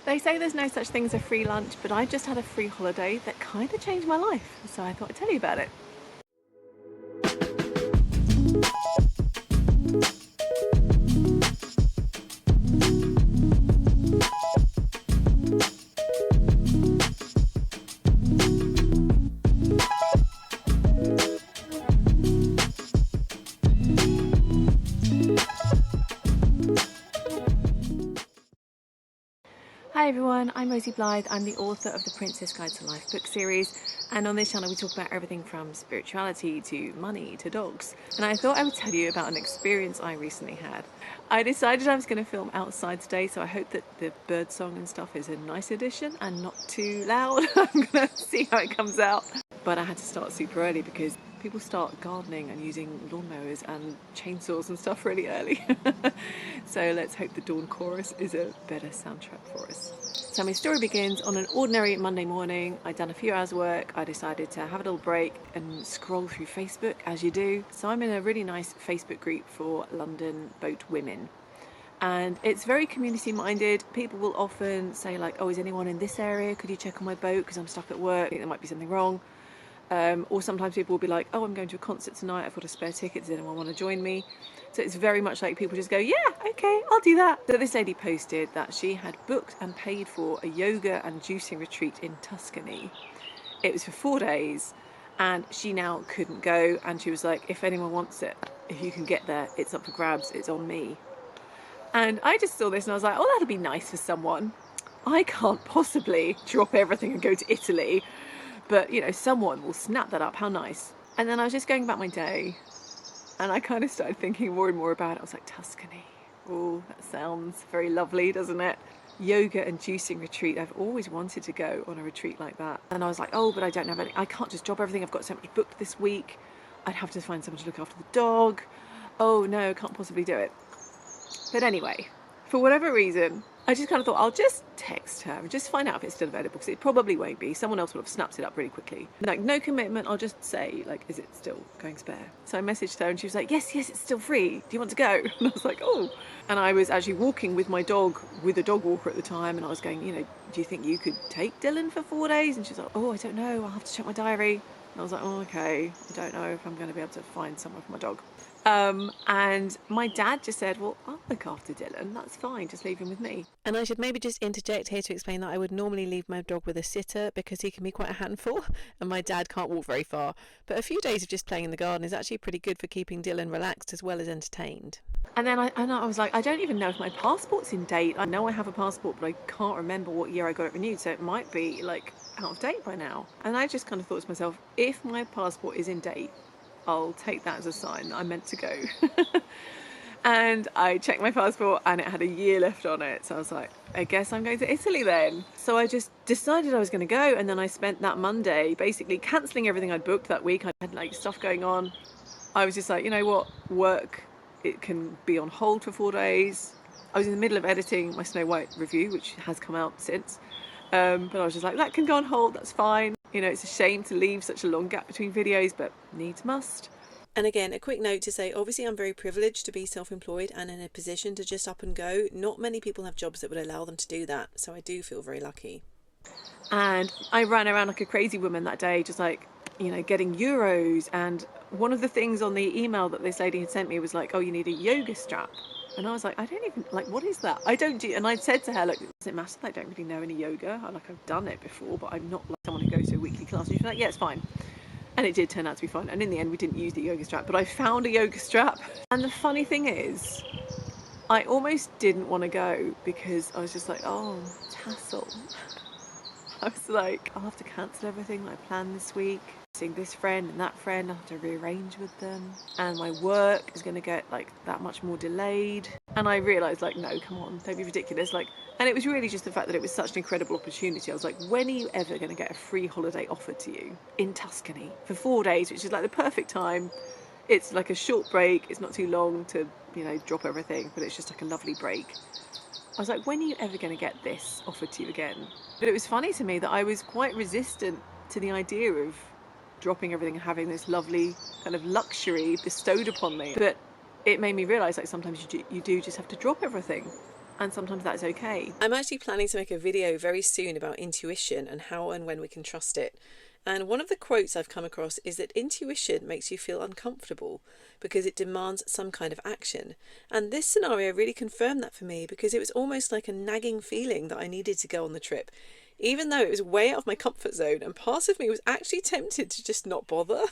They say there's no such thing as a free lunch, but I just had a free holiday that kind of changed my life, so I thought I'd tell you about it. Hi everyone, I'm Rosie Blythe. I'm the author of the Princess Guide to Life book series, and on this channel we talk about everything from spirituality to money to dogs. And I thought I would tell you about an experience I recently had. I decided I was going to film outside today, so I hope that the bird song and stuff is a nice addition and not too loud. I'm going to see how it comes out. But I had to start super early because people start gardening and using lawnmowers and chainsaws and stuff really early. So let's hope the dawn chorus is a better soundtrack for us. So my story begins on an ordinary Monday morning. I'd done a few hours work. I decided to have a little break and scroll through Facebook as you do. So I'm in a really nice Facebook group for London boat women. And it's very community minded. People will often say like, oh, is anyone in this area? Could you check on my boat because I'm stuck at work? I think there might be something wrong. Or sometimes people will be like, oh, I'm going to a concert tonight, I've got a spare ticket, does anyone want to join me? So it's very much like people just go, yeah, okay, I'll do that. So this lady posted that she had booked and paid for a yoga and juicing retreat in Tuscany. It was for 4 days and she now couldn't go, and she was like, if anyone wants it, if you can get there, it's up for grabs, it's on me. And I just saw this and I was like, oh, that'll be nice for someone. I can't possibly drop everything and go to Italy. But, you know, someone will snap that up. How nice. And then I was just going about my day and I kind of started thinking more and more about it. I was like, Tuscany. Oh, that sounds very lovely, doesn't it? Yoga and juicing retreat. I've always wanted to go on a retreat like that. And I was like, oh, but I don't have any. I can't just drop everything. I've got so much booked this week. I'd have to find someone to look after the dog. Oh, no, I can't possibly do it. But anyway, for whatever reason, I just kind of thought I'll just text her and just find out if it's still available, because it probably won't be. Someone else would have snapped it up really quickly. Like, no commitment, I'll just say, like, is it still going spare? So I messaged her and she was like, yes, it's still free. Do you want to go? And I was like, oh. And I was actually walking with my dog, with a dog walker at the time, and I was going, you know, do you think you could take Dylan for 4 days? And she's like, oh, I don't know, I'll have to check my diary. And I was like, oh, okay, I don't know if I'm going to be able to find someone for my dog. And my dad just said, well, I'll look after Dylan, that's fine, just leave him with me. And I should maybe just interject here to explain that I would normally leave my dog with a sitter because he can be quite a handful and my dad can't walk very far. But a few days of just playing in the garden is actually pretty good for keeping Dylan relaxed as well as entertained. And then I was like, I don't even know if my passport's in date. I know I have a passport, but I can't remember what year I got it renewed, so it might be like out of date by now. And I just kind of thought to myself, if my passport is in date, I'll take that as a sign that I'm meant to go. And I checked my passport and it had a year left on it. So I was like, I guess I'm going to Italy then. So I just decided I was going to go. And then I spent that Monday basically cancelling everything I'd booked that week. I had like stuff going on. I was just like, you know what, work, it can be on hold for 4 days. I was in the middle of editing my Snow White review, which has come out since. But I was just like, that can go on hold, that's fine. You know, it's a shame to leave such a long gap between videos, but needs must. And again, a quick note to say, obviously I'm very privileged to be self-employed and in a position to just up and go. Not many people have jobs that would allow them to do that, so I do feel very lucky. And I ran around like a crazy woman that day, just like, you know, getting euros. And one of the things on the email that this lady had sent me was like, oh, you need a yoga strap. And I was like, I don't even, like, what is that? I don't do, and I said to her, look, does it matter that I don't really know any yoga? I've done it before, but I'm not like someone who goes to a weekly class. And she was like, yeah, it's fine. And it did turn out to be fine. And in the end, we didn't use the yoga strap, but I found a yoga strap. And the funny thing is, I almost didn't want to go because I was just like, oh, tassel. I was like, I'll have to cancel everything that I planned this week. Seeing this friend and that friend, I'll have to rearrange with them. And my work is going to get like that much more delayed. And I realised like, no, come on, don't be ridiculous. Like, and it was really just the fact that it was such an incredible opportunity. I was like, when are you ever going to get a free holiday offered to you in Tuscany for 4 days, which is like the perfect time. It's like a short break. It's not too long to, you know, drop everything, but it's just like a lovely break. I was like, when are you ever going to get this offered to you again? But it was funny to me that I was quite resistant to the idea of dropping everything and having this lovely kind of luxury bestowed upon me. But it made me realise, like, sometimes you do just have to drop everything. and sometimes that's okay. I'm actually planning to make a video very soon about intuition and how and when we can trust it. And one of the quotes I've come across is that intuition makes you feel uncomfortable because it demands some kind of action. And this scenario really confirmed that for me, because it was almost like a nagging feeling that I needed to go on the trip, even though it was way out of my comfort zone, and part of me was actually tempted to just not bother.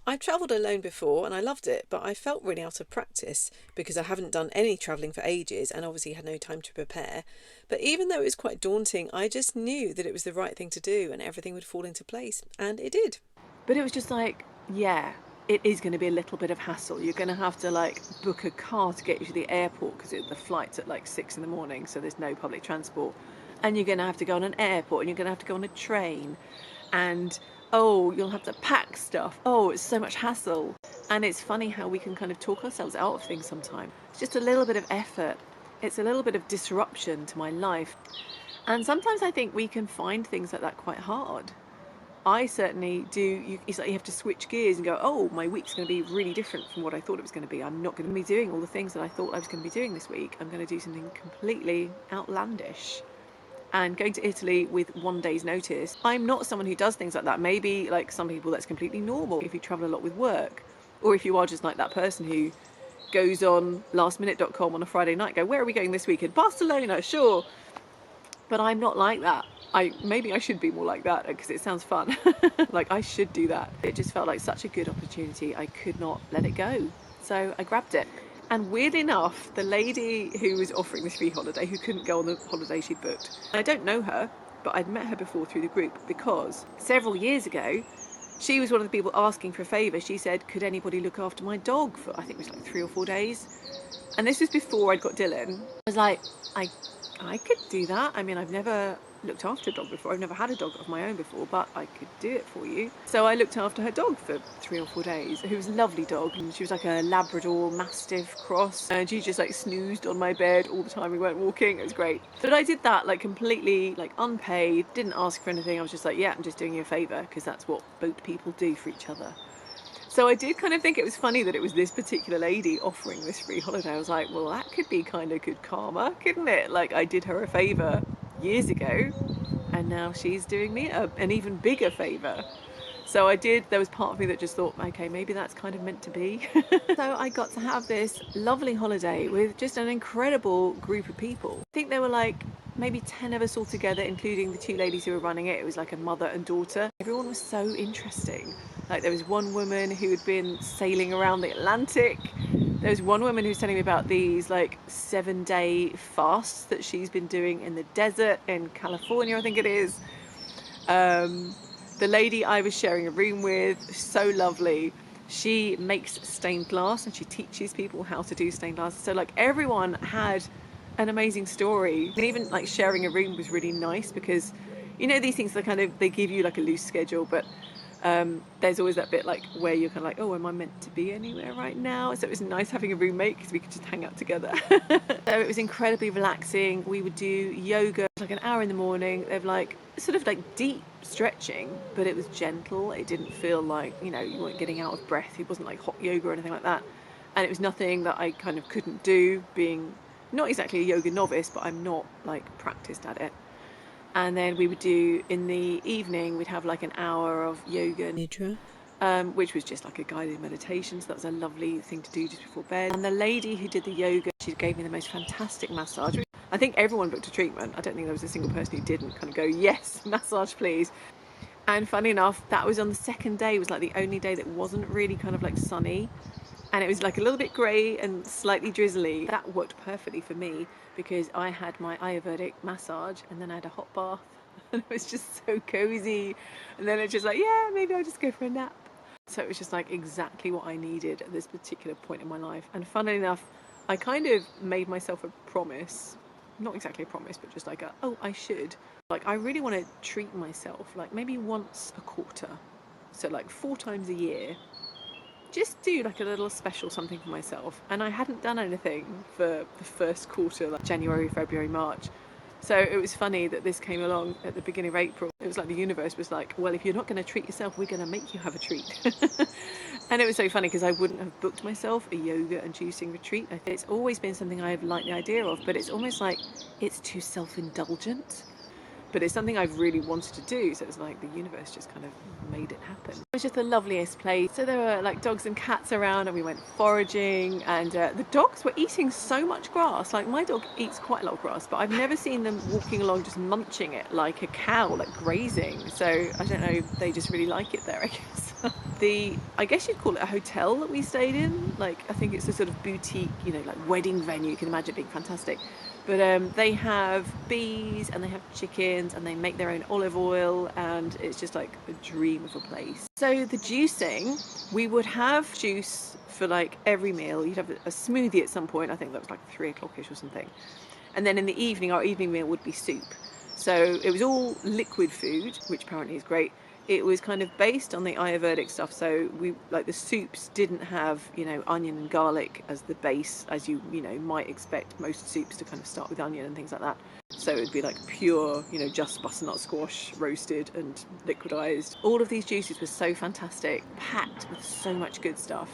I've travelled alone before and I loved it, but I felt really out of practice because I haven't done any travelling for ages and obviously had no time to prepare. But even though it was quite daunting, I just knew that it was the right thing to do and everything would fall into place, and it did. But it was just like, yeah, it is going to be a little bit of hassle. You're going to have to like book a car to get you to the airport because the flight's at like 6 in the morning, so there's no public transport. And you're going to have to go on an airport, and you're going to have to go on a train, and oh, you'll have to pack stuff. Oh, it's so much hassle. And it's funny how we can kind of talk ourselves out of things sometimes. It's just a little bit of effort. It's a little bit of disruption to my life. And sometimes I think we can find things like that quite hard. I certainly do. It's like you have to switch gears and go, oh, my week's going to be really different from what I thought it was going to be. I'm not going to be doing all the things that I thought I was going to be doing this week. I'm going to do something completely outlandish. And going to Italy with 1 day's notice. I'm not someone who does things like that. Maybe like some people that's completely normal if you travel a lot with work, or if you are just like that person who goes on lastminute.com on a Friday night, go, where are we going this weekend? Barcelona, sure. But I'm not like that. Maybe I should be more like that because it sounds fun. Like I should do that. It just felt like such a good opportunity. I could not let it go. So I grabbed it. And weirdly enough, the lady who was offering this free holiday, who couldn't go on the holiday she'd booked, I don't know her, but I'd met her before through the group because several years ago, she was one of the people asking for a favour. She said, could anybody look after my dog for, I think it was like 3 or 4 days. And this was before I'd got Dylan. I was like, I could do that. I mean, I've never looked after a dog before. I've never had a dog of my own before, but I could do it for you. So I looked after her dog for 3 or 4 days, who was a lovely dog. And she was like a Labrador Mastiff cross. And she just like snoozed on my bed all the time we weren't walking. It was great. But I did that like completely like unpaid, didn't ask for anything. I was just like, yeah, I'm just doing you a favour, because that's what boat people do for each other. So I did kind of think it was funny that it was this particular lady offering this free holiday. I was like, well, that could be kind of good karma, couldn't it? Like I did her a favour years ago, and now she's doing me an even bigger favour. So there was part of me that just thought, okay, maybe that's kind of meant to be. So I got to have this lovely holiday with just an incredible group of people. I think there were like maybe 10 of us all together, including the 2 ladies who were running it. It was like a mother and daughter. Everyone was so interesting. Like there was one woman who had been sailing around the Atlantic. There was one woman who was telling me about these like 7-day fasts that she's been doing in the desert in California, I think it is. The lady I was sharing a room with, so lovely. She makes stained glass and she teaches people how to do stained glass. So like everyone had an amazing story. And even like sharing a room was really nice because, you know, these things are kind of, they give you like a loose schedule, but there's always that bit like where you're kind of like, oh, am I meant to be anywhere right now? So it was nice having a roommate because we could just hang out together. So it was incredibly relaxing. We would do yoga like an hour in the morning. They've like sort of like deep stretching, but it was gentle. It didn't feel like, you know, you weren't getting out of breath. It wasn't like hot yoga or anything like that. And it was nothing that I kind of couldn't do, being not exactly a yoga novice, but I'm not like practiced at it. And then we would do, in the evening, we'd have like an hour of yoga nidra, which was just like a guided meditation. So that was a lovely thing to do just before bed. And the lady who did the yoga, she gave me the most fantastic massage. I think everyone booked a treatment. I don't think there was a single person who didn't kind of go, yes, massage please. And funny enough, that was on the second day. It was like the only day that wasn't really kind of like sunny. And it was like a little bit grey and slightly drizzly. That worked perfectly for me because I had my Ayurvedic massage and then I had a hot bath and it was just so cozy. And then it's just like, yeah, maybe I'll just go for a nap. So it was just like exactly what I needed at this particular point in my life. And funnily enough, I kind of made myself a promise, not exactly a promise, but just like I should. Like I really want to treat myself like maybe once a quarter. So like 4 times a year. Just do like a little special something for myself. And I hadn't done anything for the first quarter, like January, February, March. So it was funny that this came along at the beginning of April. It was like the universe was like, well, if you're not going to treat yourself, we're going to make you have a treat. And it was so funny because I wouldn't have booked myself a yoga and juicing retreat. It's always been something I've liked the idea of, but it's almost like it's too self-indulgent. But it's something I've really wanted to do, so it's like the universe just kind of made it happen. It was just the loveliest place. So there were like dogs and cats around, and we went foraging, and the dogs were eating so much grass. Like my dog eats quite a lot of grass, but I've never seen them walking along just munching it like a cow, like grazing. So I don't know, they just really like it there, I guess. I guess you'd call it a hotel that we stayed in. Like I think it's a sort of boutique, you know, like wedding venue. You can imagine it being fantastic. But they have bees and they have chickens and they make their own olive oil, and it's just like a dream of a place. So the juicing, we would have juice for like every meal. You'd have a smoothie at some point. I think that was like 3 o'clock-ish or something. And then in the evening, our evening meal would be soup. So it was all liquid food, which apparently is great. It was kind of based on the Ayurvedic stuff, so we like the soups didn't have, you know, onion and garlic as the base, as you know might expect most soups to kind of start with onion and things like that. So it'd be like pure, you know, just butternut squash roasted and liquidized. All of these juices were so fantastic, packed with so much good stuff.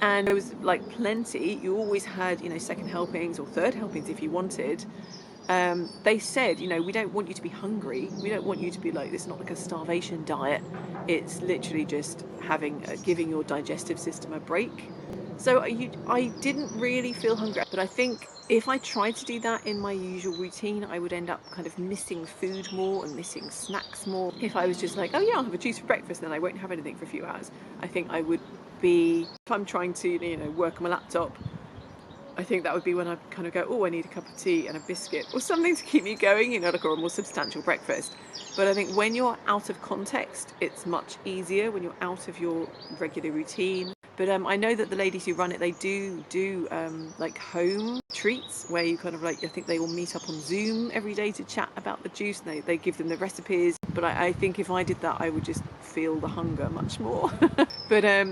And there was like plenty. You always had, you know, second helpings or third helpings if you wanted. They said, you know, we don't want you to be hungry. We don't want you to be like, this is not like a starvation diet. It's literally just giving your digestive system a break. So I didn't really feel hungry, but I think if I tried to do that in my usual routine, I would end up kind of missing food more and missing snacks more. If I was just like, oh yeah, I'll have a juice for breakfast, then I won't have anything for a few hours. I think I would be, if I'm trying to, you know, work on my laptop, I think that would be when I kind of go, oh, I need a cup of tea and a biscuit or something to keep me going, you know, like, or a more substantial breakfast. But I think when you're out of context, it's much easier when you're out of your regular routine. But I know that the ladies who run it, they do like home treats where you kind of like, I think they all meet up on Zoom every day to chat about the juice, and they give them the recipes. But I think if I did that, I would just feel the hunger much more. But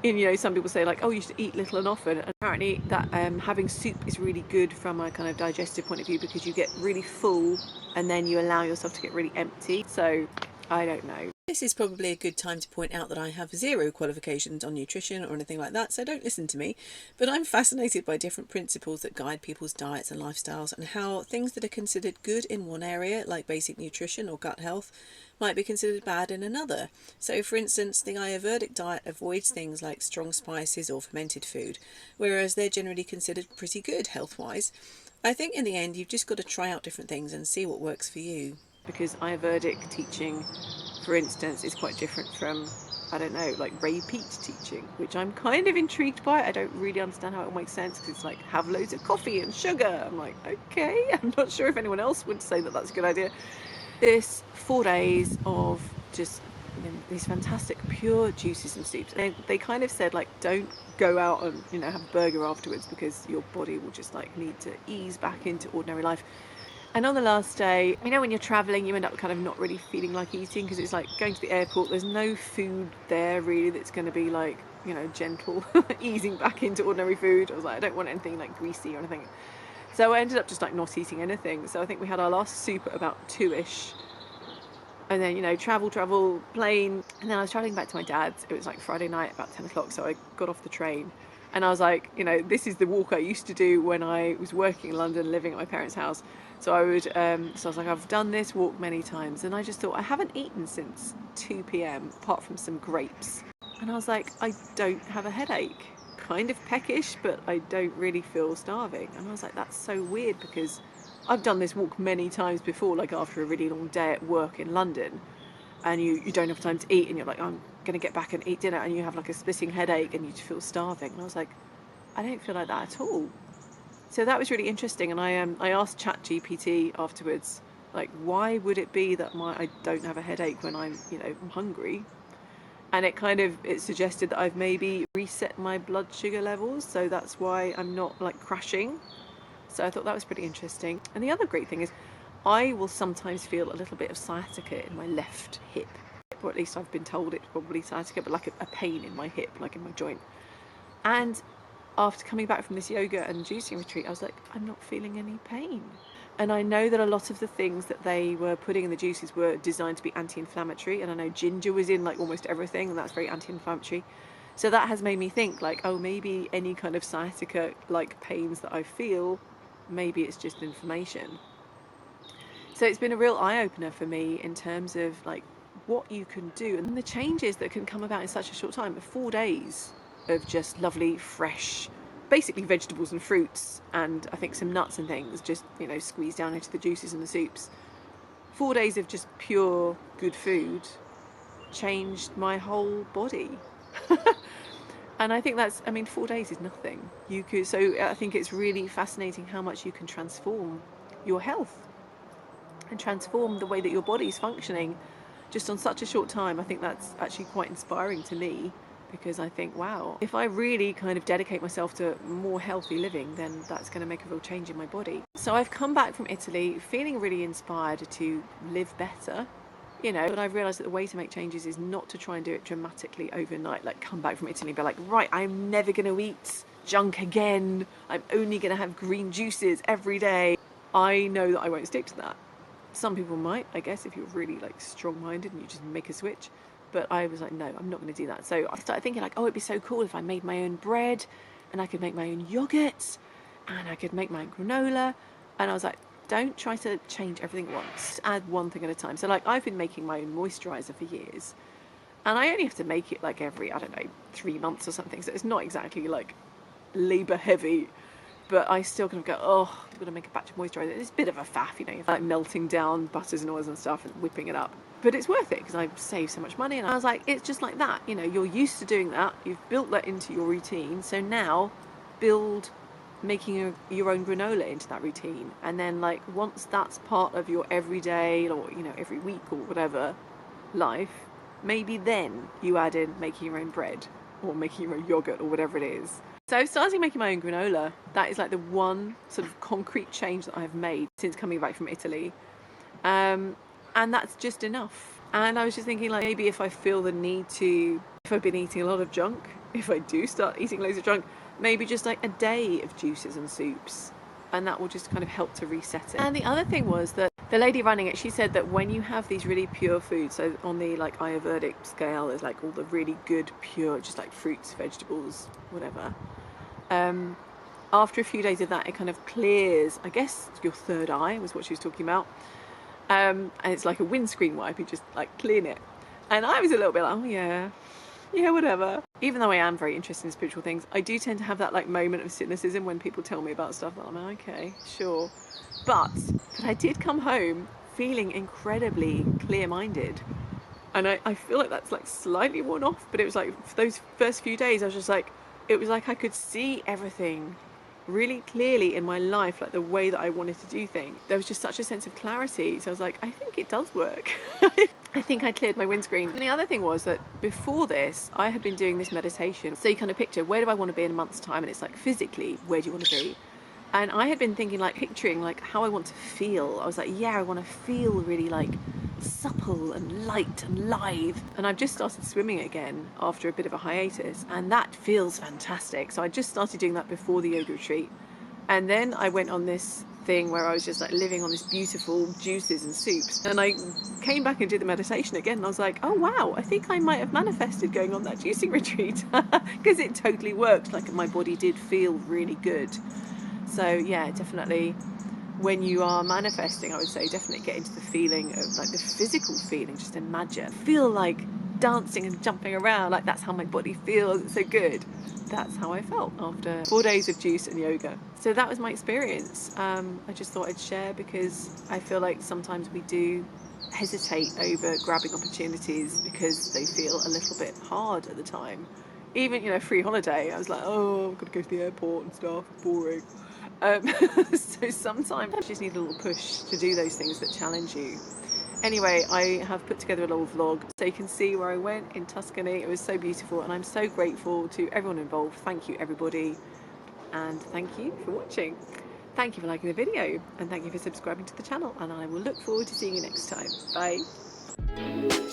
you know, some people say like, oh, you should eat little and often. And apparently that having soup is really good from a kind of digestive point of view, because you get really full and then you allow yourself to get really empty. So I don't know. This is probably a good time to point out that I have 0 qualifications on nutrition or anything like that, so don't listen to me. But I'm fascinated by different principles that guide people's diets and lifestyles, and how things that are considered good in one area, like basic nutrition or gut health, might be considered bad in another. So for instance, the Ayurvedic diet avoids things like strong spices or fermented food, whereas they're generally considered pretty good health-wise. I think in the end, you've just got to try out different things and see what works for you. Because Ayurvedic teaching, for instance, is quite different from, I don't know, like Ray Peat teaching, which I'm kind of intrigued by. I don't really understand how it all makes sense, because it's like, have loads of coffee and sugar. I'm like, okay, I'm not sure if anyone else would say that that's a good idea. This 4 days of just, you know, these fantastic pure juices and soups. And they kind of said like, don't go out and, you know, have a burger afterwards, because your body will just like need to ease back into ordinary life. And on the last day, you know, when you're traveling, you end up kind of not really feeling like eating, because it's like going to the airport, there's no food there really that's going to be like, you know, gentle easing back into ordinary food. I was like, I don't want anything like greasy or anything. So I ended up just like not eating anything. So I think we had our last soup at about 2-ish. And then, you know, travel, plane. And then I was travelling back to my dad's. It was like Friday night, about 10 o'clock. So I got off the train. And I was like, you know, this is the walk I used to do when I was working in London, living at my parents' house. So I would, so I was like, I've done this walk many times. And I just thought, I haven't eaten since 2 p.m, apart from some grapes. And I was like, I don't have a headache. Kind of peckish, but I don't really feel starving. And I was like, that's so weird, because I've done this walk many times before, like after a really long day at work in London, and you don't have time to eat, and you're like, I'm going to get back and eat dinner, and you have like a splitting headache and you just feel starving. And I was like, I don't feel like that at all. So that was really interesting. And I asked ChatGPT afterwards, like, why would it be that I don't have a headache when I'm, you know, I'm hungry? And it suggested that I've maybe reset my blood sugar levels, so that's why I'm not like crashing. So I thought that was pretty interesting. And the other great thing is, I will sometimes feel a little bit of sciatica in my left hip, or at least I've been told it's probably sciatica, but like a pain in my hip, like in my joint. And after coming back from this yoga and juicing retreat, I was like, I'm not feeling any pain. And I know that a lot of the things that they were putting in the juices were designed to be anti-inflammatory, and I know ginger was in like almost everything, and that's very anti-inflammatory. So that has made me think like, oh, maybe any kind of sciatica like pains that I feel, maybe it's just inflammation. So it's been a real eye-opener for me in terms of like what you can do and the changes that can come about in such a short time. 4 days of just lovely, fresh, basically vegetables and fruits, and I think some nuts and things, just, you know, squeezed down into the juices and the soups. 4 days of just pure good food changed my whole body. And I think that's, I mean, 4 days is nothing. You could, so I think it's really fascinating how much you can transform your health and transform the way that your body's functioning just on such a short time. I think that's actually quite inspiring to me, because I think, wow, if I really kind of dedicate myself to more healthy living, then that's going to make a real change in my body. So I've come back from Italy feeling really inspired to live better, you know, but I've realised that the way to make changes is not to try and do it dramatically overnight, like come back from Italy and be like, right, I'm never going to eat junk again, I'm only going to have green juices every day. I know that I won't stick to that. Some people might, I guess, if you're really like strong-minded and you just make a switch. But I was like, no, I'm not going to do that. So I started thinking like, oh, it'd be so cool if I made my own bread, and I could make my own yogurt, and I could make my own granola. And I was like, don't try to change everything at once. Add one thing at a time. So like, I've been making my own moisturizer for years, and I only have to make it like every, I don't know, 3 months or something. So it's not exactly like labor heavy. But I still kind of go, oh, I'm going to make a batch of moisturiser. It's a bit of a faff, you know, like melting down butters and oils and stuff and whipping it up. But it's worth it because I've saved so much money. And I was like, it's just like that. You know, you're used to doing that. You've built that into your routine. So now build making your own granola into that routine. And then like once that's part of your everyday or, you know, every week or whatever life, maybe then you add in making your own bread or making your own yogurt or whatever it is. So starting making my own granola, that is like the one sort of concrete change that I've made since coming back from Italy. And that's just enough. And I was just thinking like, maybe if I feel the need to, if I've been eating a lot of junk, if I do start eating loads of junk, maybe just like a day of juices and soups. And that will just kind of help to reset it. And the other thing was that the lady running it, she said that when you have these really pure foods, so on the like Ayurvedic scale, there's like all the really good, pure, just like fruits, vegetables, whatever. After a few days of that, it kind of clears, I guess, your third eye was what she was talking about. And it's like a windscreen wipe, you just like clean it. And I was a little bit like, oh yeah, whatever. Even though I am very interested in spiritual things, I do tend to have that like moment of cynicism when people tell me about stuff that I'm like, okay, sure. But I did come home feeling incredibly clear-minded. And I feel like that's like slightly worn off, but it was like for those first few days, I was just like, it was like I could see everything really clearly in my life, like the way that I wanted to do things. There was just such a sense of clarity. So I was like, I think it does work. I think I cleared my windscreen. And the other thing was that before this, I had been doing this meditation. So you kind of picture, where do I want to be in a month's time? And it's like, physically, where do you want to be? And I had been thinking, like, picturing like how I want to feel. I was like, yeah, I want to feel really like supple and light and lithe. And I've just started swimming again after a bit of a hiatus, and that feels fantastic. So I just started doing that before the yoga retreat. And then I went on this thing where I was just like living on this beautiful juices and soups. And I came back and did the meditation again, and I was like, oh wow, I think I might have manifested going on that juicing retreat, because it totally worked. Like my body did feel really good. So yeah, definitely when you are manifesting, I would say definitely get into the feeling of like the physical feeling. Just imagine, feel like dancing and jumping around, like that's how my body feels. It's so good. That's how I felt after 4 days of juice and yoga. So that was my experience. I just thought I'd share, because I feel like sometimes we do hesitate over grabbing opportunities because they feel a little bit hard at the time. Even, you know, free holiday, I was like, oh, I've got to go to the airport and stuff, boring. So sometimes you just need a little push to do those things that challenge you. Anyway, I have put together a little vlog so you can see where I went in Tuscany. It was so beautiful, and I'm so grateful to everyone involved. Thank you, everybody, and thank you for watching. Thank you for liking the video, and thank you for subscribing to the channel, and I will look forward to seeing you next time. Bye.